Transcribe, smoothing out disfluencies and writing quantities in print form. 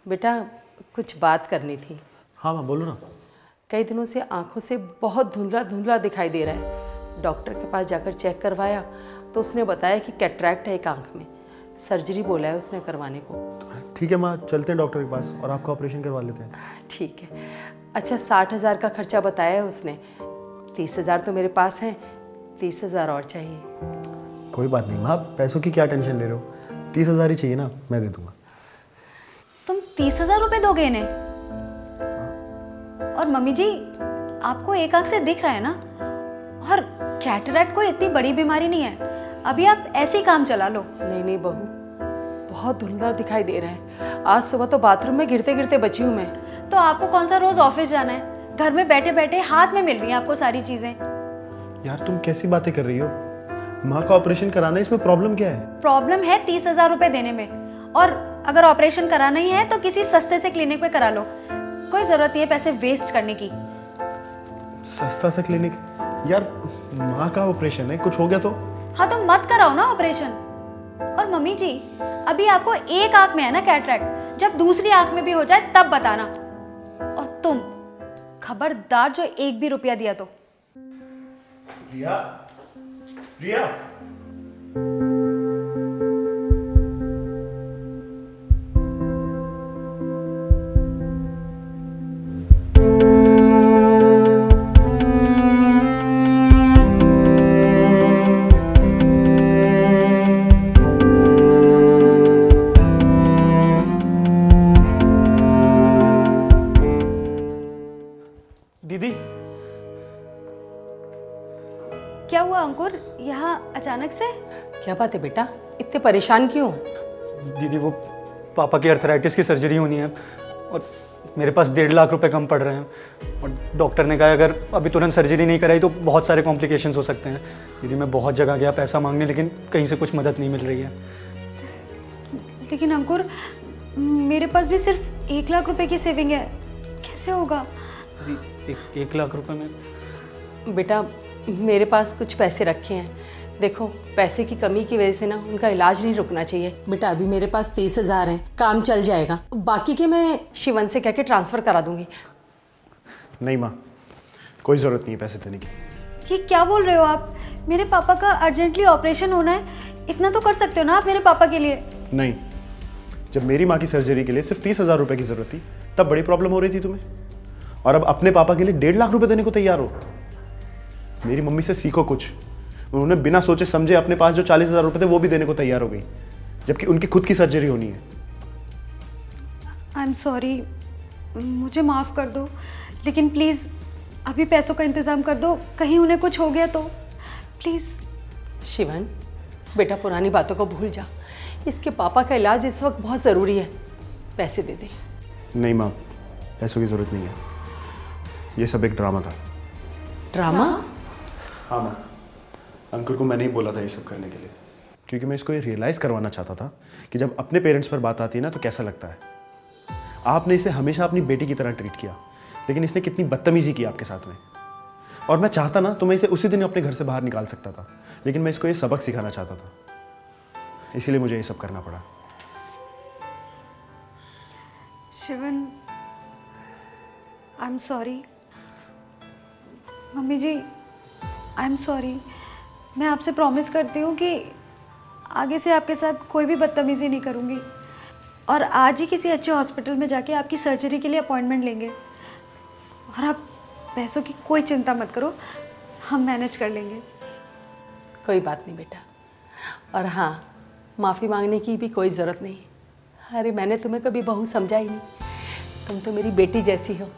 बेटा कुछ बात करनी थी। हाँ माँ बोलो ना। कई दिनों से आंखों से बहुत धुंधला धुंधला दिखाई दे रहा है। डॉक्टर के पास जाकर चेक करवाया तो उसने बताया कि कैटरैक्ट है एक आंख में, सर्जरी बोला है उसने करवाने को। ठीक है माँ, चलते हैं डॉक्टर के पास और आपका ऑपरेशन करवा लेते हैं। ठीक है। अच्छा 60,000 का खर्चा बताया है उसने, 30,000 तो मेरे पास हैं, 30,000 और चाहिए। कोई बात नहीं माँ, पैसों की क्या टेंशन ले रहे हो, 30,000 ही चाहिए ना, मैं दे दूंगा। तुम 30,000 रुपए दोगे इन्हें? और मम्मी जी आपको एक आंख से दिख रहा है ना, और कैटरैक्ट कोई इतनी बड़ी बीमारी नहीं है, अभी आप ऐसे ही काम चला लो। नहीं नहीं बहू, बहुत धुंधला दिखाई दे रहा है। आज सुबह तो बाथरूम में गिरते गिरते बची हूँ मैं। तो आपको कौन सा रोज ऑफिस जाना है? घर में बैठे बैठे हाथ में मिल रही हैं आपको सारी चीजें। यार तुम कैसी बातें कर रही हो, माँ का ऑपरेशन कराना है, इसमें प्रॉब्लम क्या है? प्रॉब्लम है 30,000 रुपए देने में, और अगर ऑपरेशन कराना ही है तो किसी सस्ते से क्लिनिक में करा लो, कोई जरूरत नहीं है पैसे वेस्ट करने की। सस्ता सा क्लिनिक? यार माँ का ऑपरेशन है, कुछ हो गया तो? हाँ तो मत कराओ ना ऑपरेशन। और मम्मी जी अभी आपको एक आंख में है ना कैटरैक्ट, जब दूसरी आंख में भी हो जाए तब बताना। और तुम खबरदार जो एक भी रुपया दिया तो। रिया, रिया। दीदी क्या हुआ अंकुर, यहाँ अचानक से? क्या बात है बेटा, इतने परेशान क्यों? दीदी वो पापा की अर्थराइटिस की सर्जरी होनी है और मेरे पास 1.5 लाख रुपए कम पड़ रहे हैं, और डॉक्टर ने कहा अगर अभी तुरंत सर्जरी नहीं कराई तो बहुत सारे कॉम्प्लिकेशंस हो सकते हैं। दीदी मैं बहुत जगह गया पैसा मांगने, लेकिन कहीं से कुछ मदद नहीं मिल रही है। लेकिन अंकुर मेरे पास भी सिर्फ 1 लाख रुपए की सेविंग है, कैसे होगा? जी 1 लाख रुपए में? बेटा मेरे पास कुछ पैसे रखे हैं, देखो पैसे की कमी की वजह से ना उनका इलाज नहीं रुकना चाहिए। बेटा अभी मेरे पास 30,000 हैं, काम चल जाएगा, बाकी के मैं शिवन से कह के ट्रांसफ़र करा दूंगी। नहीं माँ, कोई ज़रूरत नहीं है पैसे देने की। ये क्या बोल रहे हो आप? मेरे पापा का अर्जेंटली ऑपरेशन होना है, इतना तो कर सकते हो ना आप मेरे पापा के लिए। नहीं, जब मेरी माँ की सर्जरी के लिए सिर्फ 30,000 रुपए की ज़रूरत थी तब बड़ी प्रॉब्लम हो रही थी तुम्हें, और अब अपने पापा के लिए 1.5 लाख रुपए देने को तैयार हो। मेरी मम्मी से सीखो कुछ, उन्होंने बिना सोचे समझे अपने पास जो 40,000 रुपए थे वो भी देने को तैयार हो गई, जबकि उनकी खुद की सर्जरी होनी है। आई एम सॉरी, मुझे माफ़ कर दो, लेकिन प्लीज़ अभी पैसों का इंतज़ाम कर दो, कहीं उन्हें कुछ हो गया तो प्लीज़। शिवन बेटा पुरानी बातों को भूल जा, इसके पापा का इलाज इस वक्त बहुत ज़रूरी है, पैसे दे दे। नहीं माँ, पैसों की ज़रूरत नहीं है, ये सब एक ड्रामा था। ड्रामा? हाँ माँ, अंकुर को मैंने ही बोला था ये सब करने के लिए, क्योंकि मैं इसको ये रियलाइज़ करवाना चाहता था कि जब अपने पेरेंट्स पर बात आती है ना तो कैसा लगता है। आपने इसे हमेशा अपनी बेटी की तरह ट्रीट किया, लेकिन इसने कितनी बदतमीजी की आपके साथ में। और मैं चाहता ना तो मैं इसे उसी दिन अपने घर से बाहर निकाल सकता था, लेकिन मैं इसको ये सबक सिखाना चाहता था, इसीलिए मुझे ये सब करना पड़ा। Shivan I am sorry. Mummy ji I am sorry, मैं आपसे प्रॉमिस करती हूँ कि आगे से आपके साथ कोई भी बदतमीज़ी नहीं करूँगी, और आज ही किसी अच्छे हॉस्पिटल में जाके आपकी सर्जरी के लिए अपॉइंटमेंट लेंगे। और आप पैसों की कोई चिंता मत करो, हम मैनेज कर लेंगे। कोई बात नहीं बेटा, और हाँ माफ़ी मांगने की भी कोई ज़रूरत नहीं। अरे मैंने तुम्हें कभी बहू समझा ही नहीं, तुम तो मेरी बेटी जैसी हो।